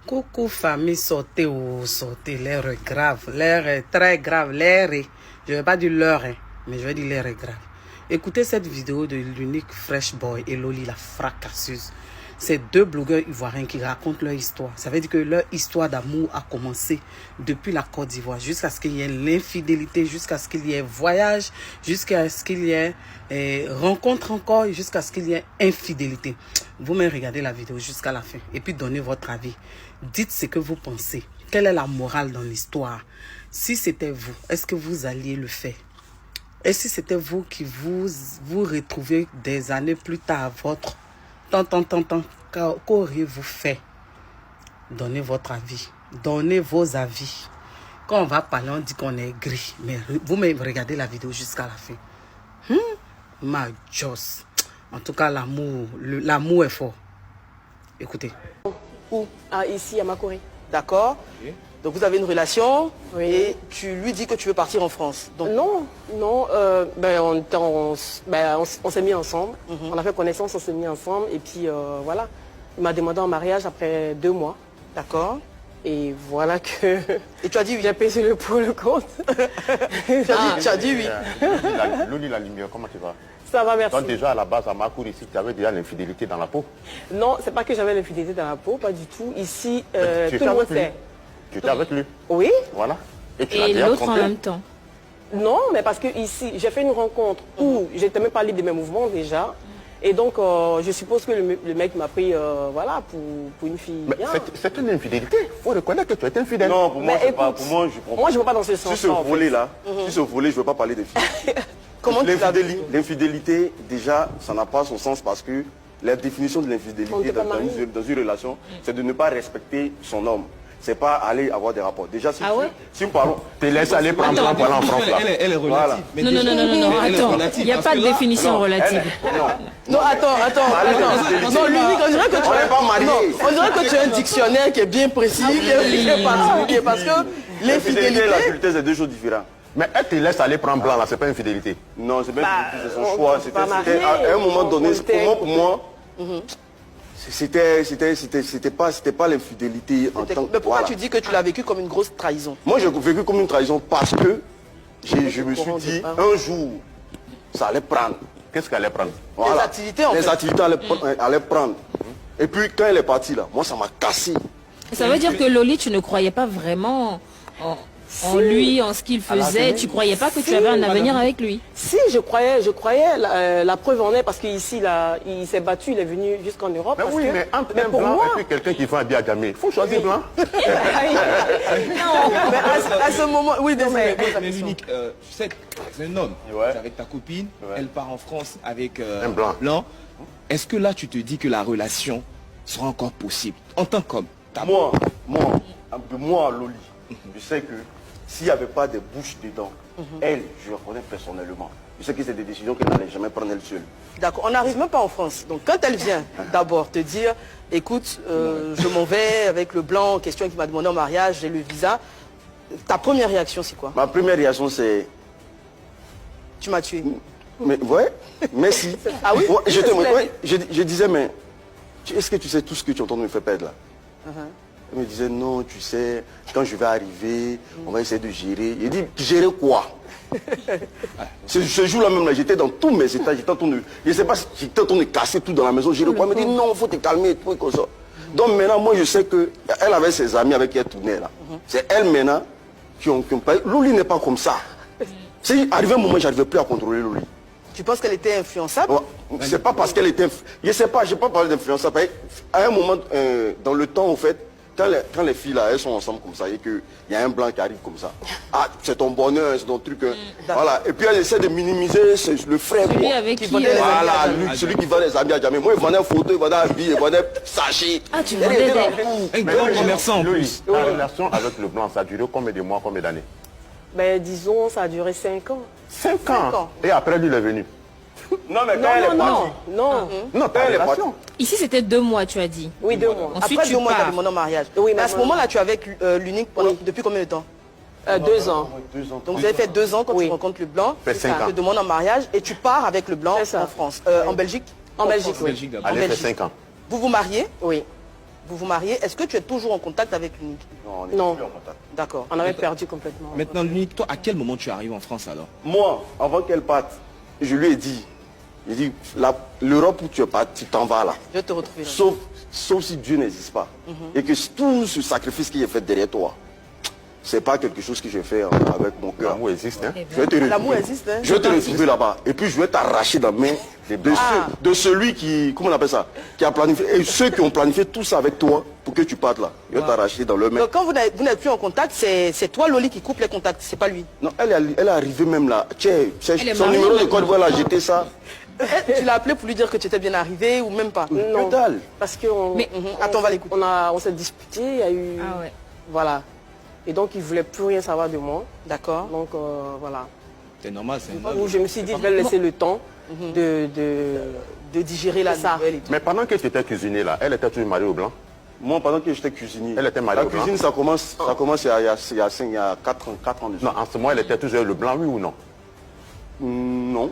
Coucou famille, sortez ou sortez, l'air est grave, l'air est très grave, l'air est, je ne vais pas dire l'heure, hein, mais je vais dire l'air est grave. Écoutez cette vidéo de l'unique Fresh Boy et Loli la fracasseuse. C'est deux blogueurs ivoiriens qui racontent leur histoire. Ça veut dire que leur histoire d'amour a commencé depuis la Côte d'Ivoire jusqu'à ce qu'il y ait l'infidélité, jusqu'à ce qu'il y ait voyage, jusqu'à ce qu'il y ait rencontre encore, jusqu'à ce qu'il y ait infidélité. Vous-même regardez la vidéo jusqu'à la fin et puis donnez votre avis. Dites ce que vous pensez. Quelle est la morale dans l'histoire? Si c'était vous, est-ce que vous alliez le faire? Et si c'était vous qui vous retrouvez des années plus tard, votre qu'auriez-vous fait? Donnez votre avis. Donnez vos avis. Quand on va parler, on dit qu'on est gris. Mais vous-même, regardez la vidéo jusqu'à la fin. Ma Joss. En tout cas, l'amour est fort. Écoutez. Où? Ici, à Makori. D'accord. Okay. Donc vous avez une relation, oui. Et tu lui dis que tu veux partir en France. Donc... Non, on s'est mis ensemble. On a fait connaissance, on s'est mis ensemble. Et puis voilà, il m'a demandé en mariage après 2 mois. D'accord. Et voilà que... Et tu as dit oui. J'ai payé le pour le compte. tu as dit oui. Loli la lumière, comment tu vas? Ça va, merci. Donc déjà à la base, à Makori, ici, tu avais déjà l'infidélité dans la peau? Non, c'est pas que j'avais l'infidélité dans la peau, pas du tout. Ici, tout le monde sait. Tu étais avec lui? Oui. Voilà. Et l'autre en même temps? Non, mais parce que ici, j'ai fait une rencontre où j'étais même pas libre de mes mouvements déjà. Et donc, je suppose que le mec m'a pris voilà, pour une fille. Mais c'est une infidélité. Il faut reconnaître que tu es infidèle. Non, pour moi, écoute, pas. Pour moi, je comprends. Moi, je ne veux pas dans ce sens. Si ce volet là, si ce volet, je ne veux pas parler des filles. Comment l'infidélité, déjà, ça n'a pas son sens parce que la définition de l'infidélité dans une relation, c'est de ne pas respecter son homme. C'est pas aller avoir des rapports. Déjà, si, si nous parlons... Tu laisses aller prendre en France là. Elle est relative. Voilà. Non, attends. Il n'y a pas de définition relative. Non, attends. Non, l'unique, on dirait que tu es pas marié. On dirait que tu as un dictionnaire qui est bien précis, qui est particulier, parce que l'infidélité... et l'infidélité, c'est deux choses différentes. Mais elle te laisse aller prendre blanc là, c'est pas infidélité. Non, c'est pas infidélité, c'est son choix. C'était à un moment donné, pour moi, c'était pas l'infidélité en tant que... Mais pourquoi tu dis que tu l'as vécu comme une grosse trahison? Moi, j'ai vécu comme une trahison parce que je me suis dit, un jour, ça allait prendre. Qu'est-ce qu'elle allait prendre? Voilà. Les activités, en fait. Les activités allaient prendre. Et puis, quand elle est partie là, moi, ça m'a cassé. Ça veut dire que Loli, tu ne croyais pas vraiment en lui, en ce qu'il faisait, tu croyais pas que tu avais un avenir avec lui? Si, je croyais, la preuve en est parce qu'ici, il s'est battu, il est venu jusqu'en Europe. Mais oui, mais entre un blanc et puis quelqu'un qui va bien à Djamé, il faut choisir blanc. Non, mais à ce moment, oui, mais l'unique, tu sais, c'est un homme, tu es avec ta copine, elle part en France avec un blanc. Est-ce que là, tu te dis que la relation sera encore possible en tant qu'homme? Moi, Loli, je sais que s'il n'y avait pas de bouche dedans, elle, je la connais personnellement. Je sais que c'est des décisions qu'elle n'allait jamais prendre elle seule. D'accord, on n'arrive même pas en France. Donc quand elle vient d'abord te dire, écoute, je m'en vais avec le blanc en question qui m'a demandé en mariage, j'ai le visa, ta première réaction c'est quoi? Ma première réaction c'est... Tu m'as tué. Mais ouais, merci. Ah oui? Je disais, mais est-ce que tu sais tout ce que tu es en train de me faire perdre là? Elle me disait, non, tu sais, quand je vais arriver, on va essayer de gérer. J'ai dit, gérer quoi? Ce jour-là même, j'étais dans tous mes états, j'étais en train de... Je ne sais pas si j'étais en train de casser tout dans la maison. Gérer quoi? Elle me dit, non, il faut te calmer et tout et comme ça. Donc maintenant, moi, je sais qu'elle avait ses amis avec qui elle tournait là. C'est elle maintenant qui ont parlé. Loli n'est pas comme ça. C'est arrivé un moment, je n'arrivais plus à contrôler Loli. Tu penses qu'elle était influençable? C'est pas parce qu'elle était... Je sais pas, je n'ai pas parlé d'influençable. À un moment, dans le temps, en fait, quand les filles là, elles sont ensemble comme ça et qu'il y a un blanc qui arrive comme ça, ah, c'est ton bonheur, c'est ton truc. Voilà. Et puis elle essaie de minimiser le frère. Celui avec qui voilà, celui qui va les amis à jamais. Moi, il vendait photo, il vendait habits, il vendait sachets. Ah, tu vendais un grand commerçant en plus. Ta relation avec le blanc, ça a duré combien de mois, combien d'années? Ben, disons, ça a duré 5 ans. 5 ans. Et après, lui, il est venu. Non, mais quand elle est partie. Non, quand elle est partie. Ici, c'était 2 mois, tu as dit. Oui, 2 mois. Ensuite, Après tu 2 mois, tu as pars. demandé en mariage. Oui, mais à ce moment-là, tu es avec l'unique depuis combien de temps? 2 ans. Donc vous avez fait 2 ans quand tu rencontres le blanc, Fait 5 ans. tu te demandes en mariage et tu pars avec le blanc en France. En Belgique? En Belgique, oui. Elle a fait 5 ans. Vous vous mariez? Oui. vous vous mariez. Est-ce que tu es toujours en contact avec l'unique? Non, on est Non. plus en contact. D'accord. On avait perdu complètement. Maintenant, l'unique, toi, à quel moment tu arrives en France alors? Moi, avant qu'elle parte, je lui ai dit, l'Europe où tu es parti, tu t'en vas là. Je vais te retrouver là. Sauf si Dieu n'existe pas. Et que tout ce sacrifice qui est fait derrière toi, c'est pas quelque chose que je fais avec mon cœur. L'amour existe, hein. Je vais te L'amour retrouver. existe, hein. Je vais te retrouver là-bas. Et puis je vais t'arracher dans la main de celui qui, comment on appelle ça, qui a planifié, et ceux qui ont planifié tout ça avec toi pour que tu partes là. Je vais t'arracher dans leur main. Donc quand vous n'êtes plus en contact, c'est toi, Loli, qui coupe les contacts, c'est pas lui. Non, elle est arrivée même là. Tiens, Elle est son mariée numéro de maintenant. code, voilà, j'étais ça. Tu l'as appelé pour lui dire que tu étais bien arrivé ou même pas? Non, Que dalle. parce que Attends, on va l'écouter. on s'est disputé, il y a eu... Ah ouais. Voilà. Et donc, il ne voulait plus rien savoir de moi. D'accord. Donc, voilà. C'est normal, c'est un homme. Où je me suis dit, je vais laisser le temps De digérer la C'est ça. nouvelle et tout. Mais pendant que tu étais cuisinier là, elle était toujours mariée au blanc. Moi, pendant que j'étais cuisinier, Elle était mariée la au blanc. cuisine, ça commence il y a 4 ans déjà. Non, en ce moment, elle était toujours le blanc, oui ou non? Non.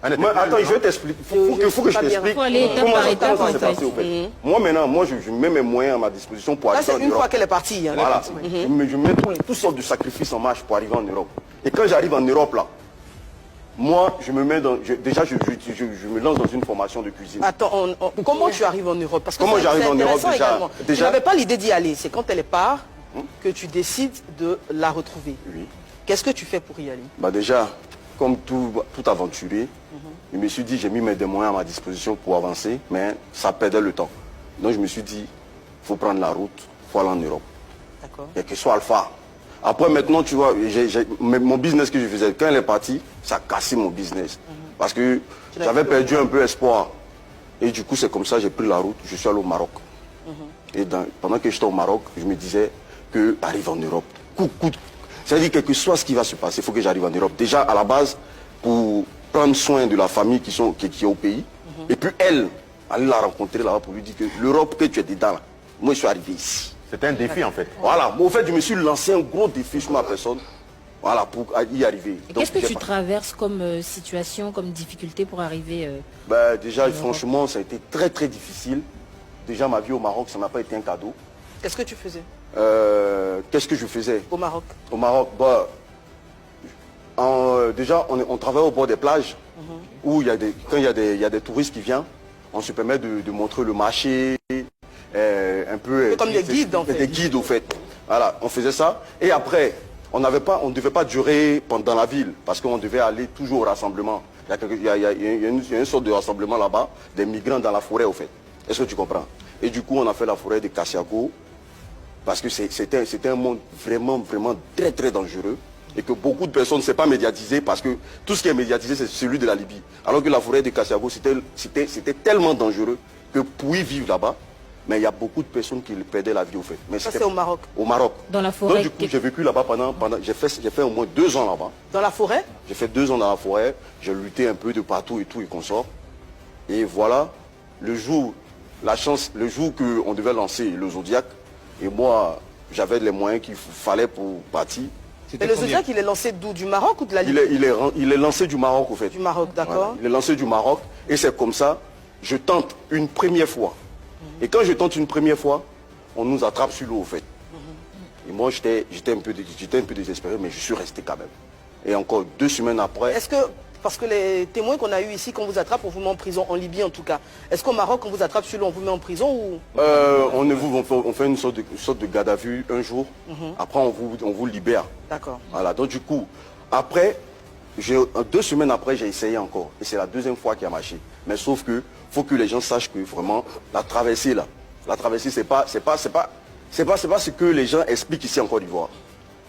Elle était Mais toujours attends, le je blanc. vais t'expliquer. Il faut que je pas bien. t'explique Faut aller étape comment par ça étape, s'est en fait. passé au fait. Moi maintenant, je mets mes moyens à ma disposition pour Là, arriver en c'est une fois Europe. qu'elle est partie. Hein. Voilà. Je mets toutes sortes de sacrifices en marche pour arriver en Europe. Et quand j'arrive en Europe là, moi, je me mets dans, déjà, je me lance dans une formation de cuisine. Attends, comment tu arrives en Europe? Parce que Comment c'est j'arrive en Europe, intéressant déjà? également. Tu Déjà- n'avais pas l'idée d'y aller. C'est quand elle part que tu décides de la retrouver. Oui. Qu'est-ce que tu fais pour y aller? Bah déjà, comme tout aventurier, je me suis dit, j'ai mis des moyens à ma disposition pour avancer, mais ça perdait le temps. Donc je me suis dit, il faut prendre la route, il faut aller en Europe. D'accord. Et que ce soit Alpha. Après maintenant, tu vois, mon business que je faisais, quand elle est partie, ça a cassé mon business. Parce que j'avais perdu un peu espoir. Et du coup, c'est comme ça, j'ai pris la route, je suis allé au Maroc. Et pendant que j'étais au Maroc, je me disais que j'arrive en Europe. C'est-à-dire quel que soit ce qui va se passer, il faut que j'arrive en Europe. Déjà, à la base, pour prendre soin de la famille qui est au pays. Et puis elle, aller la rencontrer là-bas pour lui dire que l'Europe que tu es dedans, là, moi je suis arrivé ici. C'était un défi en fait. Voilà, moi, au fait, je me suis lancé un gros défi sur ma personne. Voilà, pour y arriver. Et Donc, qu'est-ce que j'ai tu pas- traverses comme situation, comme difficulté pour arriver Ben, déjà, franchement, ça a été très très difficile. Déjà, ma vie au Maroc, ça n'a pas été un cadeau. Qu'est-ce que tu faisais Qu'est-ce que je faisais au Maroc? au Maroc? Bah, déjà, on travaille au bord des plages, où quand il y a des touristes qui viennent, on se permet de montrer le marché, un peu... Comme des guides, en fait. Des guides, au fait. Voilà, on faisait ça. Et après, on ne devait pas durer dans la ville, parce qu'on devait aller toujours au rassemblement. Il y a une sorte de rassemblement là-bas, des migrants dans la forêt, au fait. Est-ce que tu comprends? Et du coup, on a fait la forêt de Kassiago, parce que c'était un monde vraiment, vraiment très, très dangereux. Et que beaucoup de personnes ne s'est pas médiatisé, parce que tout ce qui est médiatisé, c'est celui de la Libye. Alors que la forêt de Kassiago, c'était tellement dangereux que pour y vivre là-bas, mais il y a beaucoup de personnes qui perdaient la vie au fait. Mais Ça, c'était c'est au Maroc. Au Maroc. Dans la forêt. Donc du coup, j'ai vécu là-bas j'ai fait au moins 2 ans là-bas. Dans la forêt? J'ai fait 2 ans dans la forêt, j'ai lutté un peu de partout et tout et qu'on sort. Et voilà, le jour qu'on devait lancer le Zodiac, et moi, j'avais les moyens qu'il fallait pour partir. Mais le Zodiac, il est lancé d'où? Du Maroc ou de la Libye? Il est lancé du Maroc, au fait. Du Maroc, d'accord. Voilà, il est lancé du Maroc. Et c'est comme ça, je tente une première fois. Et quand je tente une première fois, on nous attrape sur l'eau, au fait. Et moi, j'étais un peu désespéré, mais je suis resté quand même. Et encore 2 semaines après... Est-ce que, parce que les témoins qu'on a eu ici, qu'on vous attrape, on vous met en prison, en Libye en tout cas. Est-ce qu'au Maroc, on vous attrape sur l'eau, on vous met en prison ou... on fait une sorte de garde à vue un jour. Après, on vous libère. D'accord. Voilà, donc du coup, après, 2 semaines après, j'ai essayé encore. Et c'est la 2e fois qui a marché. Mais sauf que, faut que les gens sachent que vraiment, la traversée là, c'est pas ce que les gens expliquent ici en Côte d'Ivoire.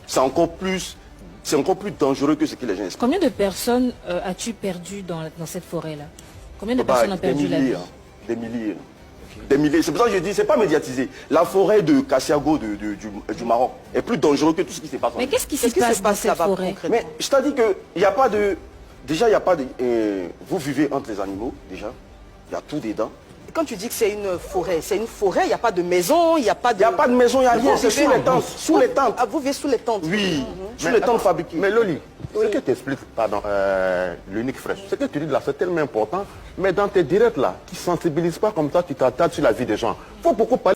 C'est encore plus dangereux que ce que les gens expliquent. Combien de personnes as-tu perdu dans cette forêt-là? Combien de Bah, personnes ont perdu la vie? Des milliers. Des milliers. C'est pour ça que je dis, c'est pas médiatisé. La forêt de Kassiago du Maroc est plus dangereuse que tout ce qui se passe en Mais Libye. qu'est-ce qui se passe dans cette là-bas forêt? concrètement? Mais je t'ai dit que il n'y a pas de... Déjà, il n'y a pas de... vous vivez entre les animaux, déjà. Il y a tout dedans. Et quand tu dis que c'est une forêt, il n'y a pas de maison, il n'y a pas de... Il n'y a pas de maison, il n'y a rien. C'est sous les tentes. Sous les tentes. Ah, vous vivez sous les tentes? Oui, sous les tentes fabriquées. Mais Loli, ce que tu expliques, l'unique fraîche, ce que tu dis là, c'est tellement important. Mais dans tes directs là, tu ne sensibilises pas comme ça, tu t'attardes sur la vie des gens. Il faut beaucoup parler.